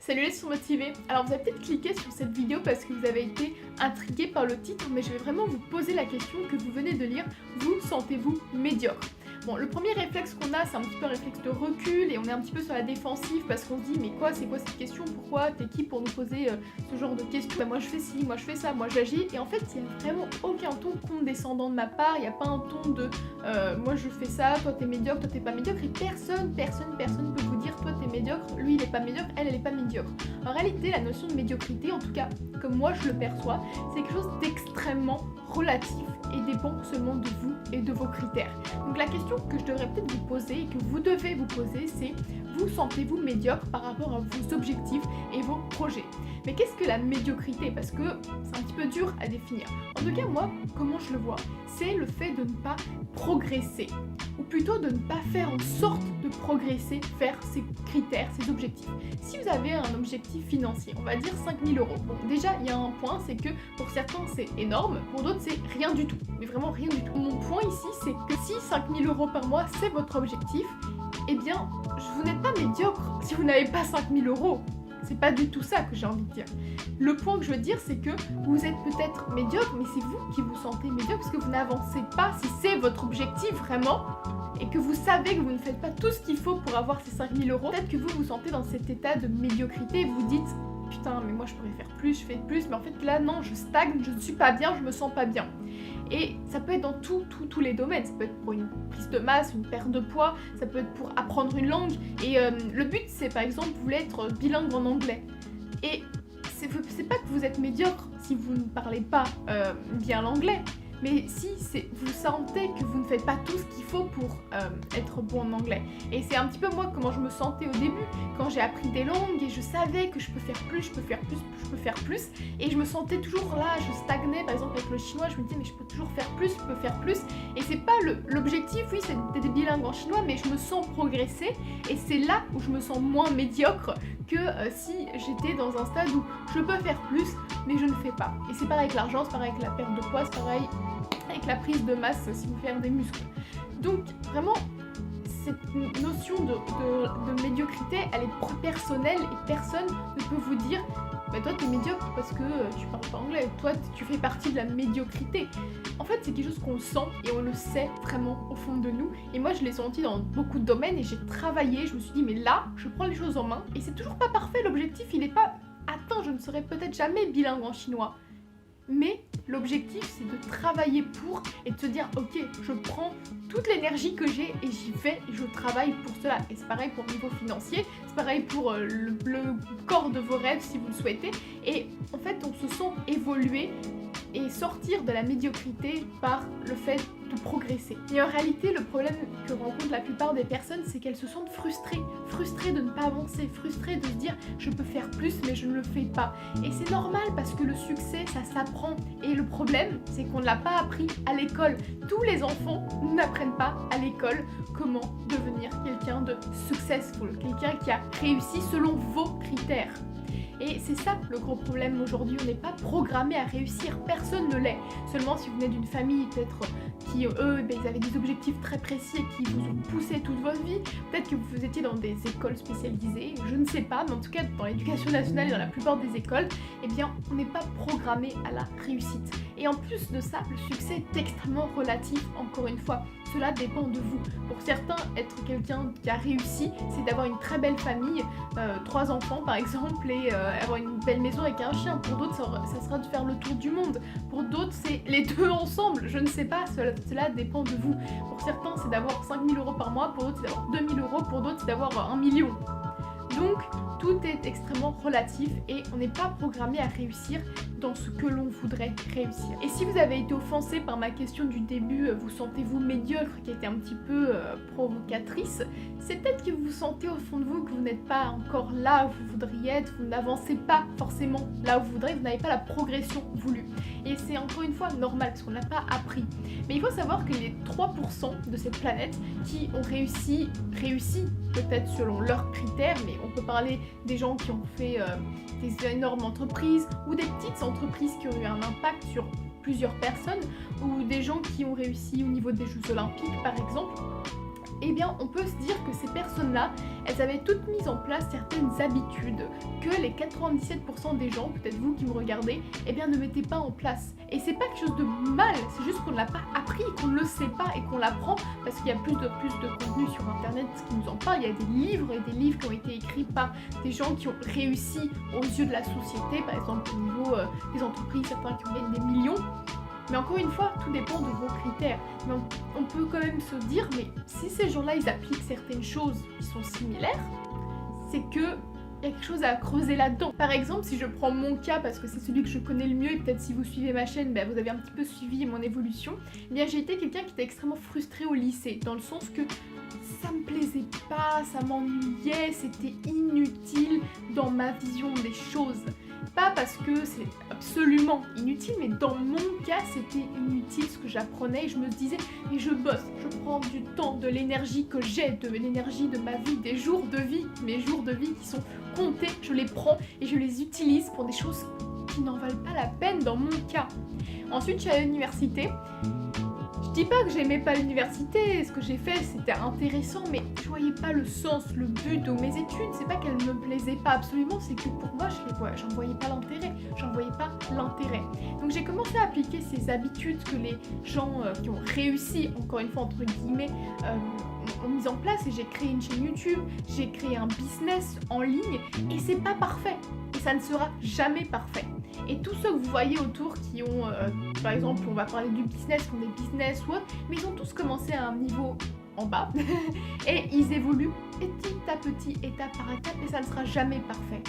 Salut les sous-motivés. Alors vous avez peut-être cliqué sur cette vidéo parce que vous avez été intrigué par le titre, mais je vais vraiment vous poser la question que vous venez de lire. Vous sentez-vous médiocre? Bon, le premier réflexe qu'on a, c'est un petit peu un réflexe de recul et on est un petit peu sur la défensive parce qu'on se dit mais quoi, c'est quoi cette question? Pourquoi t'es qui pour nous poser ce genre de questions? Bah, moi je fais ci, moi je fais ça, moi j'agis, et en fait il n'y a vraiment aucun ton condescendant de ma part, il n'y a pas un ton de moi je fais ça, toi t'es médiocre, toi t'es pas médiocre, et personne peut vous dire toi t'es médiocre, lui il est pas médiocre, elle est pas médiocre. En réalité la notion de médiocrité, en tout cas comme moi je le perçois, c'est quelque chose d'extrêmement relatif et dépend seulement de vous et de vos critères. Donc la question que je devrais peut-être vous poser et que vous devez vous poser, c'est: vous sentez-vous médiocre par rapport à vos objectifs et vos projets? Mais qu'est-ce que la médiocrité? Parce que c'est un petit peu dur à définir. En tout cas, moi, comment je le vois, c'est le fait de ne pas progresser, ou plutôt de ne pas faire en sorte de progresser vers ces critères, ces objectifs. Si vous avez un objectif financier, on va dire 5 000 €, bon, déjà, il y a un point, c'est que pour certains, c'est énorme, pour d'autres, c'est rien du tout, mais vraiment rien du tout. Mon point ici, c'est que si 5 000 € par mois, c'est votre objectif, eh bien, vous n'êtes pas médiocre si vous n'avez pas 5 000 €. C'est pas du tout ça que j'ai envie de dire. Le point que je veux dire, c'est que vous êtes peut-être médiocre, mais c'est vous qui vous sentez médiocre parce que vous n'avancez pas. Si c'est votre objectif vraiment, et que vous savez que vous ne faites pas tout ce qu'il faut pour avoir ces 5 000 €, peut-être que vous vous sentez dans cet état de médiocrité et vous vous dites « Putain, mais moi je pourrais faire plus, je fais plus, mais en fait là non, je stagne, je ne suis pas bien, je me sens pas bien. » Et ça peut être dans tous les domaines, ça peut être pour une prise de masse, une perte de poids, ça peut être pour apprendre une langue, et le but c'est par exemple, vous voulez être bilingue en anglais. Et c'est pas que vous êtes médiocre si vous ne parlez pas bien l'anglais, mais si vous sentez que vous ne faites pas tout ce qu'il faut pour être bon en anglais. Et c'est un petit peu moi comment je me sentais au début, quand j'ai appris des langues et je savais que je peux faire plus, je peux faire plus, et je me sentais toujours là, je stagnais. Par exemple avec le chinois, je me disais mais je peux toujours faire plus, je peux faire plus, et c'est pas l'objectif, oui c'est d'être bilingue en chinois, mais je me sens progresser, et c'est là où je me sens moins médiocre que si j'étais dans un stade où je peux faire plus, mais je ne fais pas. Et c'est pareil avec l'argent, c'est pareil avec la perte de poids, c'est pareil avec la prise de masse si vous faites des muscles. Donc vraiment, cette notion de médiocrité, elle est personnelle et personne ne peut vous dire bah toi t'es médiocre parce que tu parles pas anglais, toi tu fais partie de la médiocrité. En fait c'est quelque chose qu'on sent et on le sait vraiment au fond de nous, et moi je l'ai senti dans beaucoup de domaines et j'ai travaillé, je me suis dit mais là je prends les choses en main, et c'est toujours pas parfait, l'objectif il est pas atteint, je ne serai peut-être jamais bilingue en chinois. Mais l'objectif c'est de travailler pour, et de se dire ok, je prends toute l'énergie que j'ai et j'y vais et je travaille pour cela. Et c'est pareil pour le niveau financier, c'est pareil pour le corps de vos rêves si vous le souhaitez. Et en fait on se sent évoluer et sortir de la médiocrité par le fait de progresser. Et en réalité, le problème que rencontrent la plupart des personnes, c'est qu'elles se sentent frustrées de ne pas avancer, frustrées de se dire je peux faire plus mais je ne le fais pas. Et c'est normal parce que le succès, ça s'apprend. Et le problème, c'est qu'on ne l'a pas appris à l'école. Tous les enfants n'apprennent pas à l'école comment devenir quelqu'un de successful, quelqu'un qui a réussi selon vos critères. Et c'est ça le gros problème aujourd'hui, on n'est pas programmé à réussir, personne ne l'est. Seulement si vous venez d'une famille peut-être qui eux, ils avaient des objectifs très précis et qui vous ont poussé toute votre vie, peut-être que vous étiez dans des écoles spécialisées, je ne sais pas, mais en tout cas dans l'éducation nationale et dans la plupart des écoles, eh bien on n'est pas programmé à la réussite. Et en plus de ça, le succès est extrêmement relatif, encore une fois, cela dépend de vous. Pour certains, être quelqu'un qui a réussi, c'est d'avoir une très belle famille, 3 enfants par exemple, et avoir une belle maison avec un chien. Pour d'autres, ça sera de faire le tour du monde. Pour d'autres, c'est les deux ensemble, je ne sais pas, cela dépend de vous. Pour certains, c'est d'avoir 5 000 € par mois, pour d'autres, c'est d'avoir 2 000 €, pour d'autres, c'est d'avoir 1 million. Donc, tout est extrêmement relatif et on n'est pas programmé à réussir dans ce que l'on voudrait réussir. Et si vous avez été offensé par ma question du début, vous sentez-vous médiocre, qui était un petit peu provocatrice, c'est peut-être que vous sentez au fond de vous que vous n'êtes pas encore là où vous voudriez être, vous n'avancez pas forcément là où vous voudrez, vous n'avez pas la progression voulue. Et c'est encore une fois normal parce qu'on n'a pas appris. Mais il faut savoir que les 3% de cette planète qui ont réussi peut-être selon leurs critères, mais on peut parler des gens qui ont fait des énormes entreprises ou des petites entreprises qui ont eu un impact sur plusieurs personnes, ou des gens qui ont réussi au niveau des Jeux Olympiques par exemple. eh bien on peut se dire que ces personnes-là, elles avaient toutes mis en place certaines habitudes que les 97% des gens, peut-être vous qui me regardez, eh bien ne mettaient pas en place. Et c'est pas quelque chose de mal, c'est juste qu'on ne l'a pas appris, qu'on ne le sait pas et qu'on l'apprend parce qu'il y a plus de contenu sur internet qui nous en parle. Il y a des livres et des livres qui ont été écrits par des gens qui ont réussi aux yeux de la société, par exemple au niveau des entreprises, certains qui ont gagné des millions. Mais encore une fois, tout dépend de vos critères. Mais on peut quand même se dire, mais si ces gens-là, ils appliquent certaines choses qui sont similaires, c'est que il y a quelque chose à creuser là-dedans. Par exemple, si je prends mon cas, parce que c'est celui que je connais le mieux, et peut-être si vous suivez ma chaîne, ben vous avez un petit peu suivi mon évolution, eh bien j'ai été quelqu'un qui était extrêmement frustré au lycée, dans le sens que ça me plaisait pas, ça m'ennuyait, c'était inutile dans ma vision des choses. Pas parce que c'est absolument inutile, mais dans mon cas, c'était inutile ce que j'apprenais et je me disais, mais je bosse, je prends du temps, de l'énergie que j'ai, de l'énergie de ma vie, des jours de vie, mes jours de vie qui sont comptés, je les prends et je les utilise pour des choses qui n'en valent pas la peine dans mon cas. Ensuite, je suis à l'université. Je dis pas que j'aimais pas l'université, ce que j'ai fait c'était intéressant, mais je voyais pas le sens, le but de mes études. C'est pas qu'elles me plaisaient pas absolument, c'est que pour moi j'en voyais pas l'intérêt, Donc j'ai commencé à appliquer ces habitudes que les gens qui ont réussi, encore une fois entre guillemets, ont mis en place, et j'ai créé une chaîne YouTube, j'ai créé un business en ligne, et c'est pas parfait, et ça ne sera jamais parfait. Et tous ceux que vous voyez autour qui ont, par exemple, on va parler du business, qui ont des business ou autre, mais ils ont tous commencé à un niveau en bas et ils évoluent petit à petit, étape par étape, et ça ne sera jamais parfait.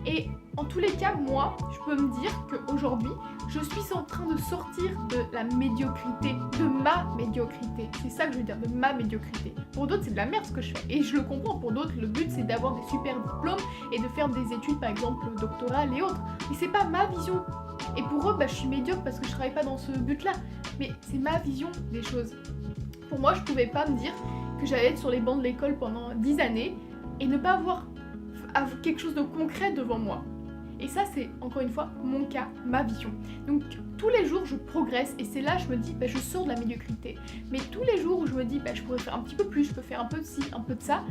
Et en tous les cas, moi, je peux me dire qu'aujourd'hui, je suis en train de sortir de la médiocrité, de ma médiocrité. C'est ça que je veux dire, de ma médiocrité. Pour d'autres, c'est de la merde ce que je fais. Et je le comprends, pour d'autres, le but, c'est d'avoir des super diplômes et de faire des études, par exemple, doctorales et autres. Mais c'est pas ma vision. Et pour eux, je suis médiocre parce que je travaille pas dans ce but-là. Mais c'est ma vision des choses. Pour moi, je pouvais pas me dire que j'allais être sur les bancs de l'école pendant 10 années et ne pas avoir quelque chose de concret devant moi. Et ça, c'est encore une fois mon cas, ma vision. Donc tous les jours, je progresse, et c'est là je me dis, je sors de la médiocrité. Mais tous les jours où je me dis, je pourrais faire un petit peu plus, je peux faire un peu de ci, un peu de ça,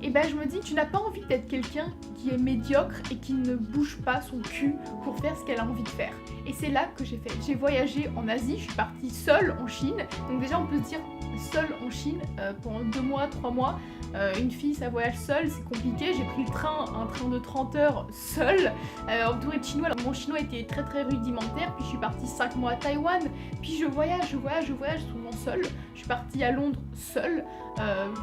et je me dis, tu n'as pas envie d'être quelqu'un qui est médiocre et qui ne bouge pas son cul pour faire ce qu'elle a envie de faire. Et c'est là que j'ai fait. J'ai voyagé en Asie, je suis partie seule en Chine. Donc déjà, on peut se dire seule en Chine pendant 2 mois, 3 mois. Une fille, ça voyage seule, c'est compliqué. J'ai pris le train, un train de 30 heures seule, entourée de chinois. Alors, mon chinois était très très rudimentaire, puis je suis partie 5 mois à Taïwan, puis je voyage souvent seule. Je suis partie à Londres seule.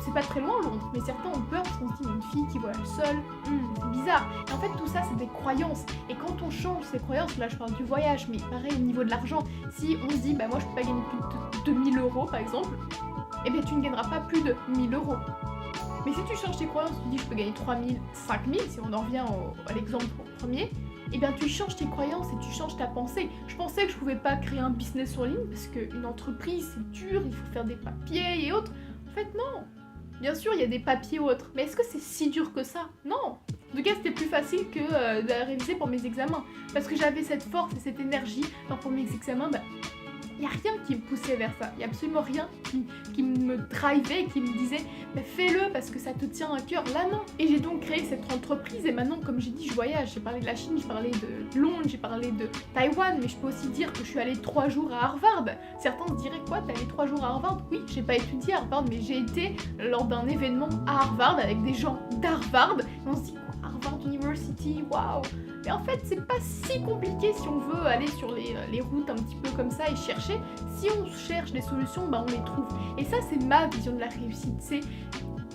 C'est pas très loin Londres, mais certains ont peur parce qu'on se dit, une fille qui voyage seule, c'est bizarre. Et en fait, tout ça, c'est des croyances. Et quand on change ces croyances, là je parle du voyage, mais pareil au niveau de l'argent, si on se dit, moi je peux pas gagner plus de 2000 euros par exemple, eh bien tu ne gagneras pas plus de 1000 euros. Mais si tu changes tes croyances, tu dis je peux gagner 3000, 5000, si on en revient à l'exemple premier, eh bien tu changes tes croyances et tu changes ta pensée. Je pensais que je pouvais pas créer un business en ligne parce qu'une entreprise c'est dur, il faut faire des papiers et autres. En fait non. Bien sûr il y a des papiers ou autres, mais est-ce que c'est si dur que ça? Non. En tout cas c'était plus facile que de réviser pour mes examens. Parce que j'avais cette force et cette énergie pour mes examens, il n'y a rien qui me poussait vers ça, il n'y a absolument rien qui me drivait, qui me disait fais-le parce que ça te tient à cœur, là non. Et j'ai donc créé cette entreprise et maintenant comme j'ai dit je voyage, j'ai parlé de la Chine, j'ai parlé de Londres, j'ai parlé de Taïwan, mais je peux aussi dire que je suis allée 3 jours à Harvard. Certains se diraient quoi, t'es allée 3 jours à Harvard? Oui, j'ai pas étudié à Harvard, mais j'ai été lors d'un événement à Harvard avec des gens d'Harvard, et on se dit Harvard University, waouh. Mais en fait, c'est pas si compliqué si on veut aller sur les routes un petit peu comme ça et chercher. Si on cherche des solutions, on les trouve. Et ça, c'est ma vision de la réussite. C'est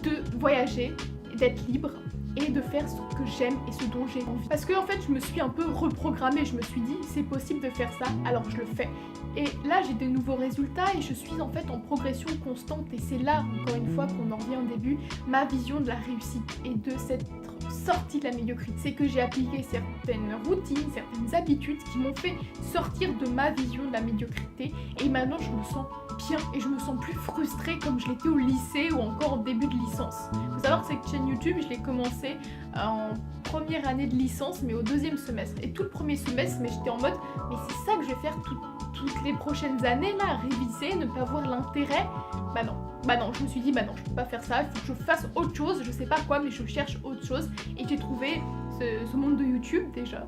de voyager, d'être libre et de faire ce que j'aime et ce dont j'ai envie. Parce que en fait, je me suis un peu reprogrammée. Je me suis dit, c'est possible de faire ça, alors je le fais. Et là, j'ai de nouveaux résultats et je suis en fait en progression constante. Et c'est là, encore une fois, qu'on en revient au début, ma vision de la réussite et de cette sortie de la médiocrité. C'est que j'ai appliqué certaines routines, certaines habitudes qui m'ont fait sortir de ma vision de la médiocrité. Et maintenant, je me sens bien et je me sens plus frustrée comme je l'étais au lycée ou encore au début de licence. Il faut savoir que cette chaîne YouTube, je l'ai commencé en première année de licence, mais au 2e semestre. Et tout le premier semestre, mais j'étais en mode, mais c'est ça que je vais faire toute toutes les prochaines années là, réviser, ne pas voir l'intérêt. Bah non, je me suis dit bah non, je peux pas faire ça, il faut que je fasse autre chose, je sais pas quoi, mais je cherche autre chose. Et j'ai trouvé ce monde de YouTube déjà.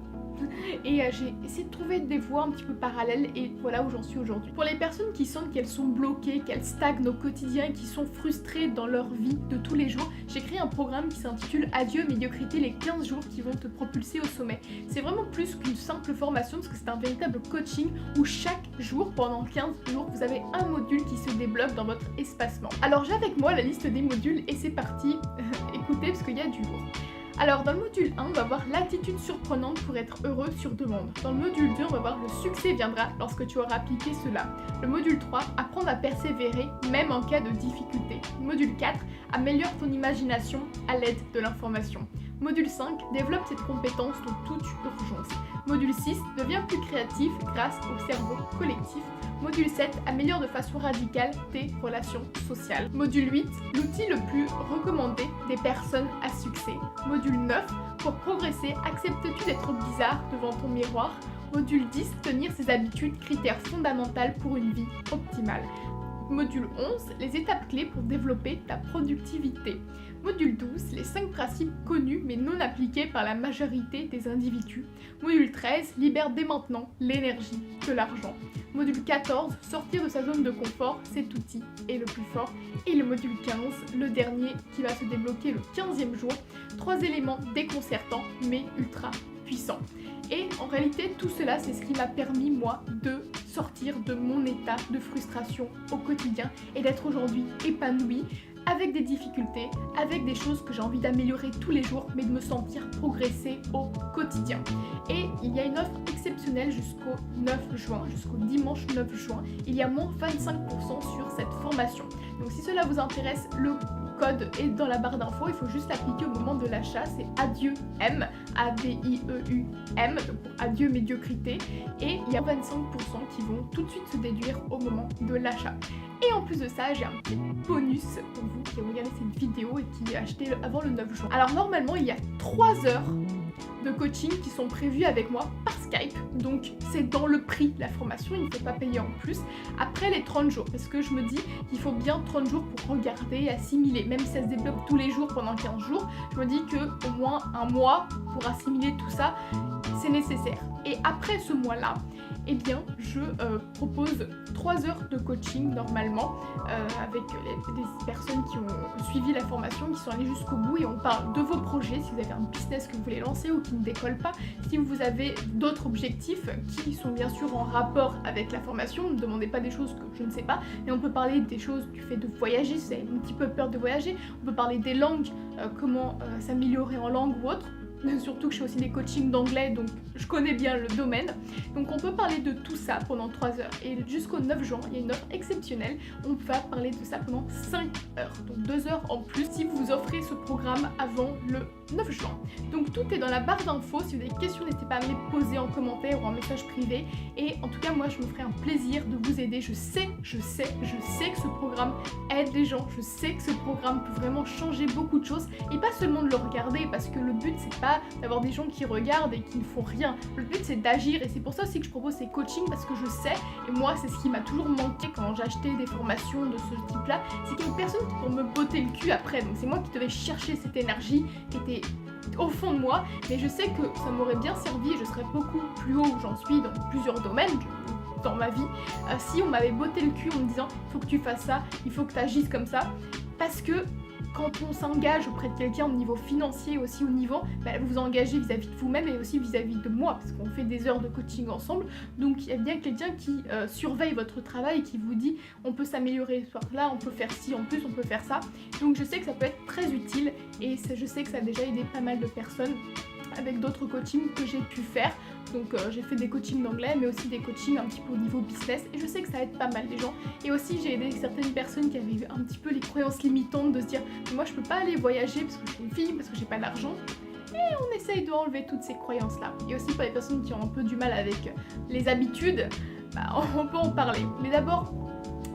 Et j'ai essayé de trouver des voies un petit peu parallèles et voilà où j'en suis aujourd'hui. Pour les personnes qui sentent qu'elles sont bloquées, qu'elles stagnent au quotidien, qui sont frustrées dans leur vie de tous les jours, j'ai créé un programme qui s'intitule Adieu médiocrité, les 15 jours qui vont te propulser au sommet. C'est vraiment plus qu'une simple formation parce que c'est un véritable coaching où chaque jour, pendant 15 jours, vous avez un module qui se débloque dans votre espacement. Alors j'ai avec moi la liste des modules et c'est parti, écoutez parce qu'il y a du lourd. Alors dans le module 1, on va voir l'attitude surprenante pour être heureux sur demande. Dans le module 2, on va voir le succès viendra lorsque tu auras appliqué cela. Le module 3, apprendre à persévérer même en cas de difficulté. Module 4, améliore ton imagination à l'aide de l'information. Module 5, développe cette compétence de toute urgence. Module 6, deviens plus créatif grâce au cerveau collectif. Module 7, améliore de façon radicale tes relations sociales. Module 8, l'outil le plus recommandé des personnes à succès. Module 9, pour progresser, acceptes-tu d'être bizarre devant ton miroir. Module 10, tenir ses habitudes, critères fondamentaux pour une vie optimale. Module 11, les étapes clés pour développer ta productivité. Module 12, les 5 principes connus mais non appliqués par la majorité des individus. Module 13, libère dès maintenant l'énergie de l'argent. Module 14, sortir de sa zone de confort, cet outil est le plus fort. Et le module 15, le dernier qui va se débloquer le 15e jour, 3 éléments déconcertants mais ultra puissants. Et en réalité, tout cela, c'est ce qui m'a permis, moi, de sortir de mon état de frustration au quotidien et d'être aujourd'hui épanouie, avec des difficultés, avec des choses que j'ai envie d'améliorer tous les jours, mais de me sentir progresser au quotidien. Et il y a une offre exceptionnelle jusqu'au 9 juin, jusqu'au dimanche 9 juin. Il y a moins 25% sur cette formation. Donc si cela vous intéresse, le code est dans la barre d'infos, il faut juste l'appliquer au moment de l'achat, c'est ADIEUM, A-D-I-E-U-M, donc pour adieu médiocrité, et il y a 25% qui vont tout de suite se déduire au moment de l'achat. Et en plus de ça, j'ai un petit bonus pour vous qui regardez cette vidéo et qui achetez avant le 9 juin. Alors normalement, il y a 3 heures de coaching qui sont prévus avec moi par Skype, donc c'est dans le prix de la formation, il ne faut pas payer en plus, après les 30 jours, parce que je me dis qu'il faut bien 30 jours pour regarder, assimiler, même si ça se débloque tous les jours pendant 15 jours, je me dis que au moins un mois pour assimiler tout ça, c'est nécessaire. Et après ce mois-là, eh bien, je propose 3 heures de coaching normalement avec des personnes qui ont suivi la formation, qui sont allées jusqu'au bout et on parle de vos projets, si vous avez un business que vous voulez lancer ou qui ne décolle pas, si vous avez d'autres objectifs qui sont bien sûr en rapport avec la formation, ne me demandez pas des choses que je ne sais pas, mais on peut parler des choses du fait de voyager, si vous avez un petit peu peur de voyager, on peut parler des langues, comment s'améliorer en langue ou autre. Surtout que je fais aussi des coachings d'anglais, donc je connais bien le domaine. Donc on peut parler de tout ça pendant 3 heures. Et jusqu'au 9 juin, il y a une offre exceptionnelle. On va parler de ça pendant 5 heures. Donc 2 heures en plus si vous offrez ce programme avant le 9 juin. Donc tout est dans la barre d'infos. Si vous avez des questions, n'hésitez pas à me les poser en commentaire ou en message privé. Et en tout cas, moi, je me ferai un plaisir de vous aider. Je sais que ce programme aide les gens. Je sais que ce programme peut vraiment changer beaucoup de choses. Et pas seulement de le regarder, parce que le but, c'est pas d'avoir des gens qui regardent et qui ne font rien. Le but c'est d'agir et c'est pour ça aussi que je propose ces coachings parce que je sais, et moi c'est ce qui m'a toujours manqué quand j'ai acheté des formations de ce type là, c'est qu'il y a une personne qui peut me botter le cul après, donc c'est moi qui devais chercher cette énergie qui était au fond de moi, mais je sais que ça m'aurait bien servi et je serais beaucoup plus haut où j'en suis dans plusieurs domaines dans ma vie, si on m'avait botté le cul en me disant il faut que tu fasses ça, il faut que tu agisses comme ça, parce que quand on s'engage auprès de quelqu'un au niveau financier aussi au niveau, vous vous engagez vis-à-vis de vous-même et aussi vis-à-vis de moi parce qu'on fait des heures de coaching ensemble, donc il y a bien quelqu'un qui surveille votre travail et qui vous dit on peut s'améliorer ce soir-là, on peut faire ci, en plus on peut faire ça, donc je sais que ça peut être très utile et je sais que ça a déjà aidé pas mal de personnes avec d'autres coachings que j'ai pu faire. Donc j'ai fait des coachings d'anglais mais aussi des coachings un petit peu au niveau business et je sais que ça aide pas mal les gens. Et aussi j'ai aidé certaines personnes qui avaient eu un petit peu les croyances limitantes de se dire moi je peux pas aller voyager parce que je suis une fille, parce que j'ai pas d'argent. Et on essaye d'enlever toutes ces croyances là. Et aussi pour les personnes qui ont un peu du mal avec les habitudes, on peut en parler. Mais d'abord,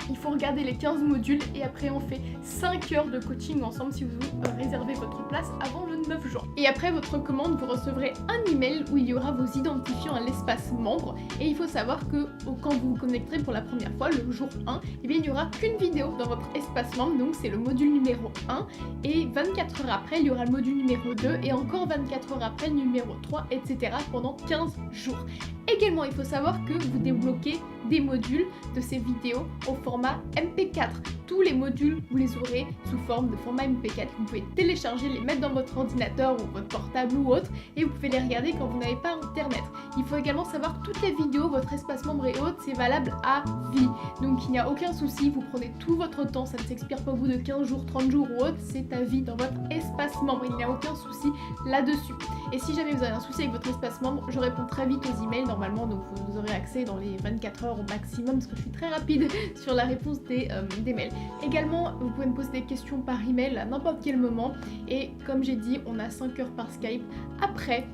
il faut regarder les 15 modules et après on fait 5 heures de coaching ensemble si vous réservez votre place avant le 9 juin. Et après votre commande, vous recevrez un email où il y aura vos identifiants à l'espace membre et il faut savoir que quand vous vous connecterez pour la première fois, le jour 1, eh bien, il n'y aura qu'une vidéo dans votre espace membre, donc c'est le module numéro 1 et 24 heures après, il y aura le module numéro 2 et encore 24 heures après, le numéro 3, etc. pendant 15 jours. Également, il faut savoir que vous débloquez des modules de ces vidéos au format MP4. Tous les modules, vous les aurez sous forme de format MP4. Vous pouvez télécharger, les mettre dans votre ordinateur ou votre portable ou autre et vous pouvez les regarder quand vous n'avez pas internet. Il faut également savoir que toutes les vidéos, votre espace membre et autres, c'est valable à vie. Donc il n'y a aucun souci, vous prenez tout votre temps, ça ne s'expire pas au bout de 15 jours, 30 jours ou autre, c'est à vie dans votre espace membre. Il n'y a aucun souci là-dessus. Et si jamais vous avez un souci avec votre espace membre, je réponds très vite aux emails normalement, donc vous aurez accès dans les 24 heures au maximum parce que je suis très rapide sur la réponse des mails. Également, vous pouvez me poser des questions par email à n'importe quel moment et comme j'ai dit, on a 5 heures par Skype. Après,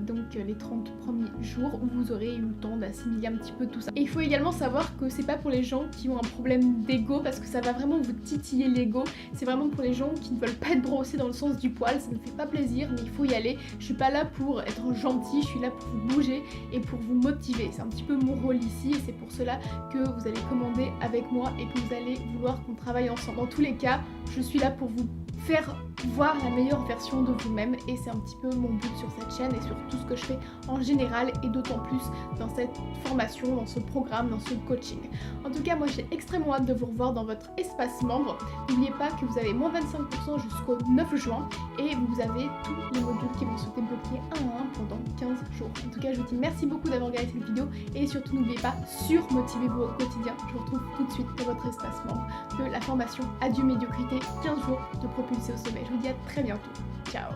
donc les 30 premiers jours où vous aurez eu le temps d'assimiler un petit peu tout ça. Et il faut également savoir que c'est pas pour les gens qui ont un problème d'ego parce que ça va vraiment vous titiller l'ego, c'est vraiment pour les gens qui ne veulent pas être brossés dans le sens du poil, ça ne fait pas plaisir mais il faut y aller. Je suis pas là pour être gentil, je suis là pour vous bouger et pour vous motiver, c'est un petit peu mon rôle ici et c'est pour cela que vous allez commander avec moi et que vous allez vouloir qu'on travaille ensemble. Dans tous les cas, je suis là pour vous faire voir la meilleure version de vous-même et c'est un petit peu mon but sur cette chaîne et sur tout ce que je fais en général et d'autant plus dans cette formation, dans ce programme, dans ce coaching. En tout cas, moi j'ai extrêmement hâte de vous revoir dans votre espace membre. N'oubliez pas que vous avez moins 25% jusqu'au 9 juin et vous avez tous les modules qui vont se débloquer un à un pendant 15 jours. En tout cas, je vous dis merci beaucoup d'avoir regardé cette vidéo et surtout n'oubliez pas, surmotivez-vous au quotidien. Je vous retrouve tout de suite dans votre espace membre de la formation Adieu Médiocrité, 15 jours de propulser au sommet. Je vous dis à très bientôt. Ciao.